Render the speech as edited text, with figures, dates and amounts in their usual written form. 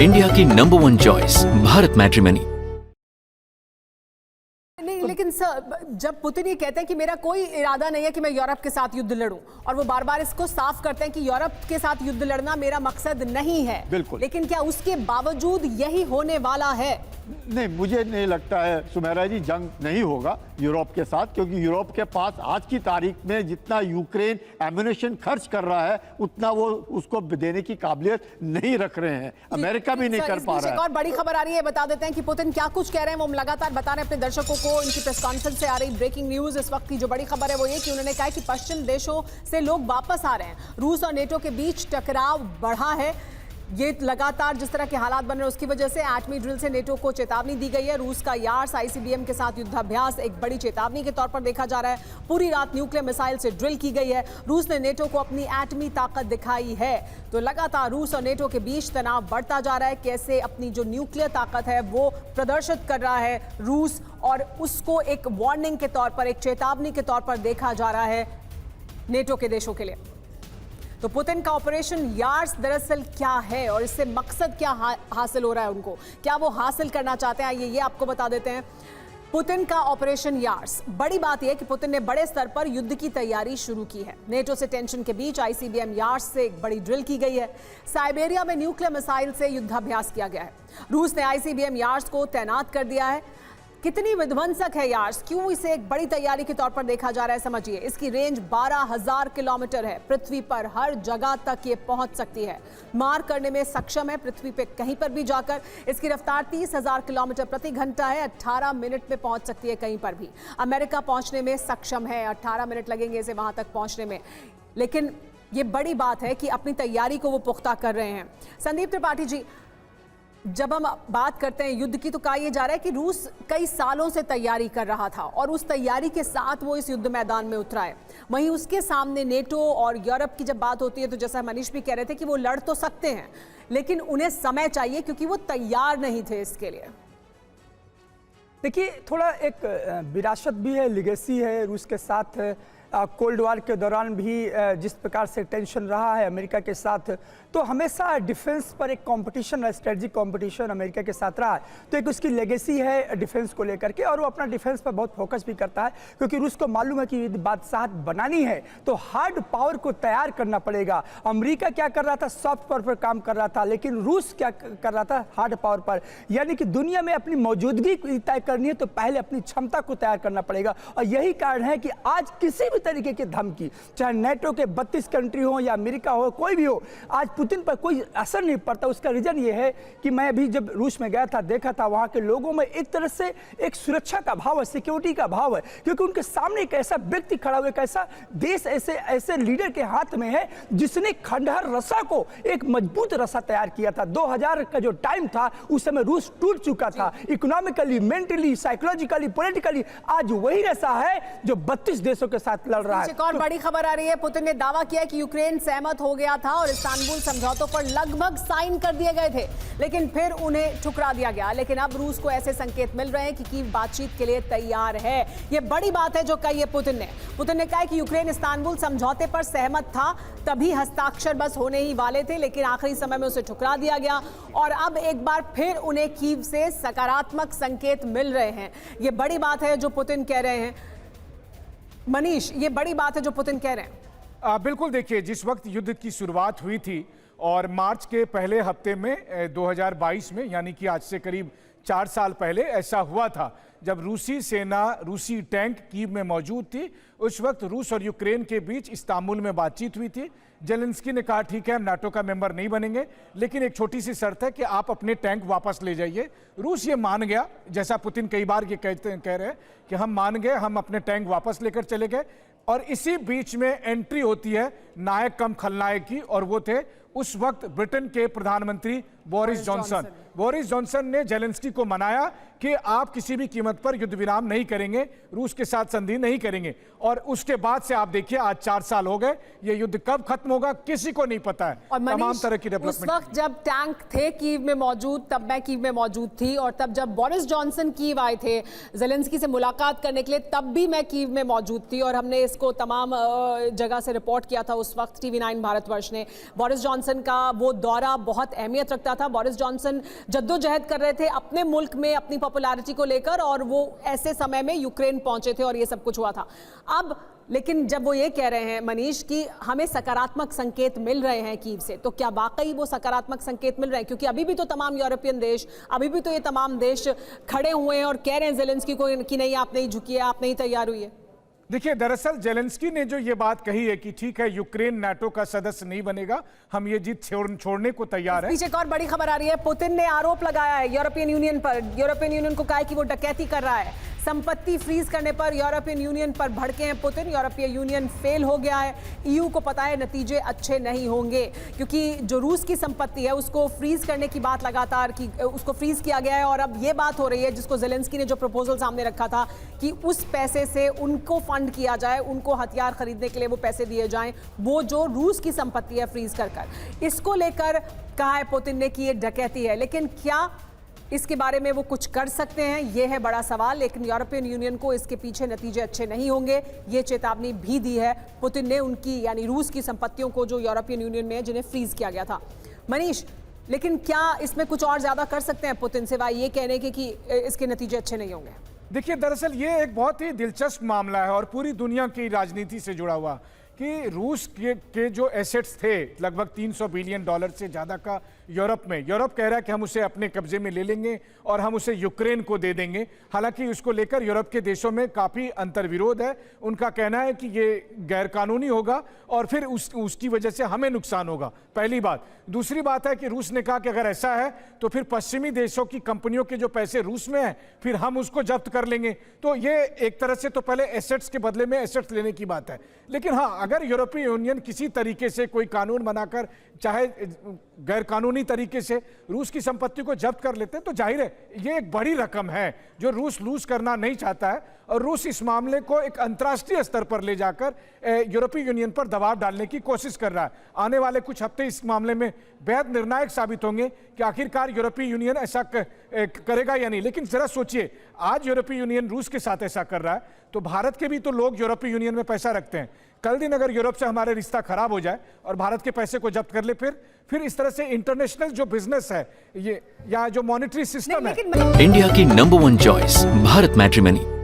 India की #1 choice Bharat matrimony. नहीं, लेकिन सर जब पुतिन ये कहते हैं कि मेरा कोई इरादा नहीं है कि मैं यूरोप के साथ युद्ध लड़ूं, और वो बार बार इसको साफ करते हैं कि यूरोप के साथ युद्ध लड़ना मेरा मकसद नहीं है, बिल्कुल। लेकिन क्या उसके बावजूद यही होने वाला है? नहीं, मुझे नहीं लगता है सुमेरा जी जंग नहीं होगा यूरोप के साथ, क्योंकि यूरोप के पास आज की तारीख में जितना यूक्रेन एम्यूनेशन खर्च कर रहा है उतना वो उसको देने की काबिलियत नहीं रख रहे हैं। अमेरिका भी नहीं कर पा रहा है। एक और बड़ी खबर आ रही है, बता देते हैं कि पुतिन क्या कुछ कह रहे हैं, वो लगातार बता रहे हैं अपने दर्शकों को। इनकी प्रेस कॉन्फ्रेंस से आ रही ब्रेकिंग न्यूज इस वक्त की जो बड़ी खबर है वो ये कि उन्होंने कहा कि पश्चिम देशों से लोग वापस आ रहे हैं, रूस और नेटो के बीच टकराव बढ़ा है। ये लगातार जिस तरह के हालात बन रहे हैं उसकी वजह से एटमी ड्रिल से नेटो को चेतावनी दी गई है। रूस का यार्स आईसीबीएम के साथ युद्धाभ्यास एक बड़ी चेतावनी के तौर पर देखा जा रहा है। पूरी रात न्यूक्लियर मिसाइल से ड्रिल की गई है। रूस ने नेटो को अपनी एटमी ताकत दिखाई है। तो लगातार रूस और नेटो के बीच तनाव बढ़ता जा रहा है। कैसे अपनी जो न्यूक्लियर ताकत है वो प्रदर्शित कर रहा है रूस, और उसको एक वार्निंग के तौर पर, एक चेतावनी के तौर पर देखा जा रहा है नेटो के देशों के लिए। तो पुतिन का ऑपरेशन यार्स दरअसल क्या है और इससे मकसद क्या हासिल हो रहा है उनको, क्या वो हासिल करना चाहते हैं, ये आपको बता देते हैं। पुतिन का ऑपरेशन यार्स, बड़ी बात यह है कि पुतिन ने बड़े स्तर पर युद्ध की तैयारी शुरू की है। नेटो से टेंशन के बीच आईसीबीएम यार्स से एक बड़ी ड्रिल की गई है। साइबेरिया में न्यूक्लियर मिसाइल से युद्धाभ्यास किया गया है। रूस ने आईसीबीएम यार्स को तैनात कर दिया है। कितनी विध्वंसक है यार्स, क्यों इसे एक बड़ी तैयारी के तौर पर देखा जा रहा है, समझिए। इसकी रेंज 12,000 किलोमीटर है। पृथ्वी पर हर जगह तक ये पहुंच सकती है, मार करने में सक्षम है पृथ्वी पे कहीं पर भी जाकर। इसकी रफ्तार 30,000 किलोमीटर प्रति घंटा है। 18 मिनट में पहुंच सकती है कहीं पर भी। अमेरिका पहुंचने में सक्षम है, 18 मिनट लगेंगे इसे वहां तक पहुंचने में। लेकिन ये बड़ी बात है कि अपनी तैयारी को वो पुख्ता कर रहे हैं। संदीप त्रिपाठी जी, जब हम बात करते हैं युद्ध की तो कहा यह जा रहा है कि रूस कई सालों से तैयारी कर रहा था और उस तैयारी के साथ वो इस युद्ध मैदान में उतरा है। वहीं उसके सामने नेटो और यूरोप की जब बात होती है तो जैसा मनीष भी कह रहे थे कि वो लड़ तो सकते हैं, लेकिन उन्हें समय चाहिए क्योंकि वो तैयार नहीं थे इसके लिए। देखिए, थोड़ा एक विरासत भी है, लिगेसी है रूस के साथ। कोल्ड वॉर के दौरान भी जिस प्रकार से टेंशन रहा है अमेरिका के साथ, तो हमेशा डिफेंस पर एक कंपटीशन, स्ट्रेटजिक कंपटीशन अमेरिका के साथ रहा है। तो एक उसकी लेगेसी है डिफेंस को लेकर के, और वो अपना डिफेंस पर बहुत फोकस भी करता है, क्योंकि रूस को मालूम है कि बादशाहत बनानी है तो हार्ड पावर को तैयार करना पड़ेगा। अमेरिका क्या कर रहा था, सॉफ्ट पावर पर काम कर रहा था, लेकिन रूस क्या कर रहा था, हार्ड पावर पर। यानी कि दुनिया में अपनी मौजूदगी तय करनी है तो पहले अपनी क्षमता को तैयार करना पड़ेगा। और यही कारण है कि आज किसी भी तरीके की धमकी, चाहे नेटो के 32 कंट्री हो या अमेरिका हो, कोई भी हो, आज पुतिन पर कोई असर नहीं पड़ता। उसका रीजन ये है कि मैं अभी जब रूस में गया था, देखा था वहां के लोगों में एक तरह से एक सुरक्षा का भाव है, सिक्योरिटी का भाव है, क्योंकि उनके सामने एक ऐसा व्यक्ति खड़ा हुआ, एक ऐसा देश ऐसे लीडर के हाथ में है जिसने खंडहर रसा को एक मजबूत रसा तैयार किया था। 2000 का जो टाइम था उस समय रूस टूट चुका था, इकोनॉमिकली, मेंटली, साइकोलॉजिकली, पॉलिटिकली। आज वही रसा है जो 32 देशों के साथ लड़ रहा है। एक और बड़ी खबर आ रही है, पुतिन ने दावा किया कि यूक्रेन सहमत हो गया था और इस्तांबुल समझौतों पर लगभग साइन कर दिए गए थे, लेकिन फिर उन्हें ठुकरा दिया गया। लेकिन अब रूस को ऐसे संकेत मिल रहे हैं कि कीव बातचीत के लिए तैयार है। यह बड़ी बात है जो कही है पुतिन ने कहा कि यूक्रेन इस्तांबुल समझौते पर सहमत था, तभी हस्ताक्षर बस होने ही वाले थे, लेकिन आखिरी समय में उसे ठुकरा दिया गया। और अब एक बार फिर उन्हें कीव से सकारात्मक संकेत मिल रहे हैं। यह बड़ी बात है जो पुतिन कह रहे हैं। मनीष, ये बड़ी बात है जो पुतिन कह रहे हैं। बिल्कुल, देखिए, जिस वक्त युद्ध की शुरुआत हुई थी और मार्च के पहले हफ्ते में 2022 में, यानी कि आज से करीब 4 साल पहले ऐसा हुआ था जब रूसी सेना, रूसी टैंक कीव में मौजूद थी। उस वक्त रूस और यूक्रेन के बीच इस्तांबुल में बातचीत हुई थी। जेलेंस्की ने कहा ठीक है हम नाटो का मेंबर नहीं बनेंगे, लेकिन एक छोटी सी शर्त है कि आप अपने टैंक वापस ले जाइए। रूस ये मान गया, जैसा पुतिन कई बार ये कह रहे हैं कि हम मान गए, हम अपने टैंक वापस लेकर चले गए। और इसी बीच में एंट्री होती है नायक कम खलनायक की, और वो थे उस वक्त ब्रिटेन के प्रधानमंत्री बोरिस जॉनसन ने जेलेंस्की को मनाया कि आप किसी भी कीमत पर युद्ध विराम नहीं करेंगे, रूस के साथ संधि नहीं करेंगे। और उसके बाद से आप देखिए आज 4 साल हो गए, ये युद्ध कब खत्म होगा किसी को नहीं पता है। और तमाम तरह की डेवलपमेंट। उस वक्त जब टैंक थे कीव में मौजूद, तब मैं कीव में मौजूद थी, और तब जब बोरिस जॉनसन कीव आए थे जेलेंस्की से मुलाकात करने के लिए, तब भी मैं कीव में मौजूद थी, और हमने इसको तमाम जगह से रिपोर्ट किया था उस वक्त TV9 भारतवर्ष ने। बोरिस जॉनसन का वो दौरा बहुत अहमियत रखता था। बोरिस जॉनसन जद्दोजहद कर रहे थे अपने मुल्क में अपनी पॉपुलैरिटी को लेकर, और वो ऐसे समय में यूक्रेन पहुंचे थे और ये सब कुछ हुआ था। अब लेकिन जब वो ये कह रहे हैं मनीष कि हमें सकारात्मक संकेत मिल रहे हैं कीव से, तो क्या वाकई वो सकारात्मक संकेत मिल रहे हैं? क्योंकि अभी भी तो तमाम यूरोपियन देश, अभी भी तो ये तमाम देश खड़े हुए हैं और कह रहे हैं जेलेंस्की को कि नहीं, आप नहीं झुकी है, आप नहीं तैयार हुई है। देखिए, दरअसल जेलेंस्की ने जो ये बात कही है कि ठीक है यूक्रेन नाटो का सदस्य नहीं बनेगा, हम ये जीत छोड़ने को तैयार हैं। पीछे एक और बड़ी खबर आ रही है। पुतिन ने आरोप लगाया है यूरोपियन यूनियन पर। यूरोपियन यूनियन को कहा है कि वो डकैती कर रहा है। संपत्ति फ्रीज करने पर यूरोपियन यूनियन पर भड़के हैं पुतिन। यूरोपीय यूनियन फेल हो गया है। ईयू को पता है नतीजे अच्छे नहीं होंगे, क्योंकि जो रूस की संपत्ति है उसको फ्रीज करने की बात लगातार की, उसको फ्रीज किया गया है। और अब ये बात हो रही है जिसको जेलेंस्की ने जो प्रपोजल सामने रखा था कि उस पैसे से उनको फंड किया जाए, उनको हथियार खरीदने के लिए वो पैसे दिए जाएं, वो जो रूस की संपत्ति है फ्रीज कर। इसको लेकर कहा है पुतिन ने कि ये डकैती है। लेकिन क्या इसके बारे में वो कुछ कर सकते हैं, ये है बड़ा सवाल। लेकिन यूरोपियन यूनियन को इसके पीछे नतीजे अच्छे नहीं होंगे, ये चेतावनी भी दी है पुतिन ने उनकी, यानी रूस की संपत्तियों को जो यूरोपियन यूनियन में है जिन्हें फ्रीज किया गया था। मनीष, लेकिन क्या इसमें कुछ और ज्यादा कर सकते हैं पुतिन सिवाय ये कहने के कि इसके नतीजे अच्छे नहीं होंगे? देखिए, दरअसल ये एक बहुत ही दिलचस्प मामला है और पूरी दुनिया की राजनीति से जुड़ा हुआ कि रूस के जो एसेट्स थे लगभग $300 बिलियन से ज़्यादा का यूरोप में, यूरोप कह रहा है कि हम उसे अपने कब्जे में ले लेंगे और हम उसे यूक्रेन को दे देंगे। हालांकि उसको लेकर यूरोप के देशों में काफ़ी अंतर्विरोध है। उनका कहना है कि ये गैरकानूनी होगा और फिर उसकी वजह से हमें नुकसान होगा, पहली बात। दूसरी बात है कि रूस ने कहा कि अगर ऐसा है तो फिर पश्चिमी देशों की कंपनियों के जो पैसे रूस में हैं फिर हम उसको जब्त कर लेंगे। तो ये एक तरह से तो पहले एसेट्स के बदले में एसेट्स लेने की बात है। लेकिन हाँ, अगर यूरोपीय यूनियन किसी तरीके से कोई कानून बनाकर, चाहे गैर कानूनी तरीके से रूस की संपत्ति को जब्त कर लेते हैं, तो जाहिर है ये एक बड़ी रकम है जो रूस लूज करना नहीं चाहता है। और रूस इस मामले को एक अंतर्राष्ट्रीय स्तर पर ले जाकर यूरोपीय यूनियन पर दबाव डालने की कोशिश कर रहा है। आने वाले कुछ हफ्ते इस मामले में बेहद निर्णायक साबित होंगे कि आखिरकार यूरोपीय यूनियन ऐसा करेगा या नहीं। लेकिन जरा सोचिए, आज यूरोपीय यूनियन रूस के साथ ऐसा कर रहा है, तो भारत के भी तो लोग यूरोपीय यूनियन में पैसा रखते हैं। कल दिन अगर यूरोप से हमारे रिश्ता खराब हो जाए और भारत के पैसे को जब्त कर ले, फिर इस तरह से इंटरनेशनल जो बिजनेस है ये या जो मॉनेटरी सिस्टम है, इंडिया की नंबर 1 चॉइस भारत मैट्रिमनी।